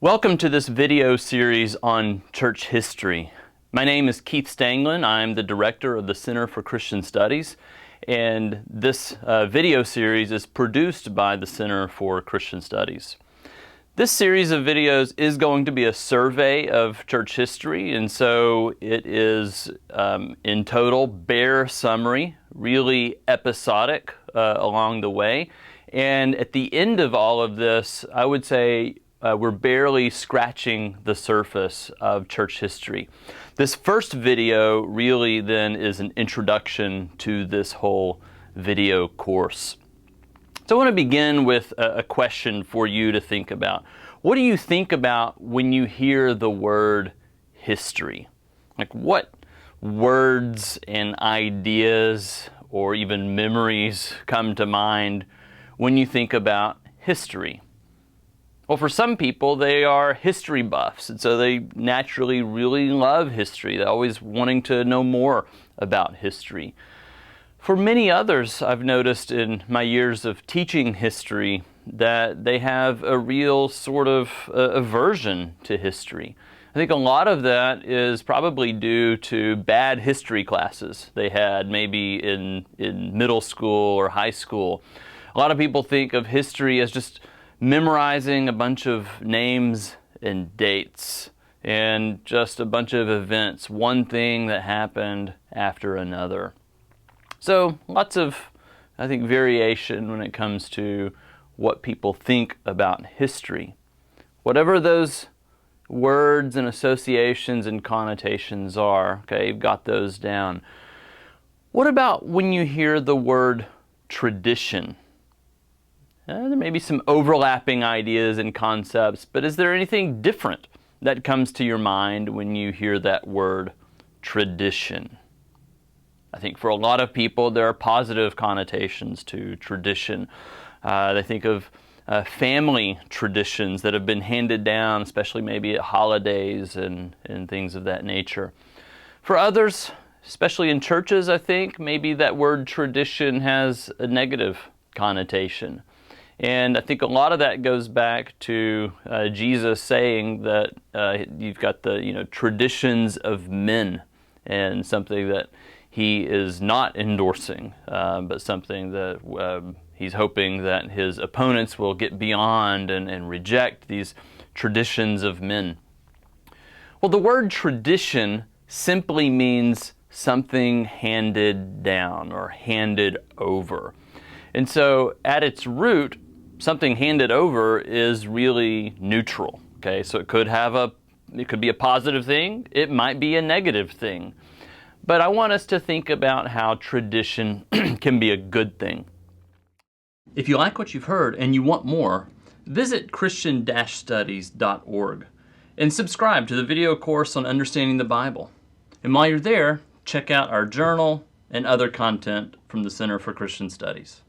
Welcome to this video series on church history. My name is Keith Stanglin. I'm the director of the Center for Christian Studies, and this video series is produced by the Center for Christian Studies. This series of videos is going to be a survey of church history, and so it is in total bare summary, really episodic along the way. And at the end of all of this, I would say we're barely scratching the surface of church history. This first video really then is an introduction to this whole video course. So I want to begin with a question for you to think about. What do you think about when you hear the word history? Like, what words and ideas or even memories come to mind when you think about history? Well, for some people, they are history buffs, and so they naturally really love history. They're always wanting to know more about history. For many others, I've noticed in my years of teaching history that they have a real sort of aversion to history. I think a lot of that is probably due to bad history classes they had maybe in middle school or high school. A lot of people think of history as just memorizing a bunch of names and dates and just a bunch of events, one thing that happened after another. So lots of, I think, variation when it comes to what people think about history. Whatever those words and associations and connotations are, okay, you've got those down. What about when you hear the word tradition? There may be some overlapping ideas and concepts, but is there anything different that comes to your mind when you hear that word tradition? I think for a lot of people there are positive connotations to tradition. They think of family traditions that have been handed down, especially maybe at holidays and things of that nature. For others, especially in churches, I think maybe that word tradition has a negative connotation. And I think a lot of that goes back to Jesus saying that you've got the traditions of men, and something that he is not endorsing, but something that he's hoping that his opponents will get beyond and reject these traditions of men. Well, the word tradition simply means something handed down or handed over. And so at its root, something handed over is really neutral. Okay, so it could be a positive thing, it might be a negative thing. But I want us to think about how tradition can be a good thing. If you like what you've heard and you want more, visit christian-studies.org and subscribe to the video course on understanding the Bible. And while you're there, check out our journal and other content from the Center for Christian Studies.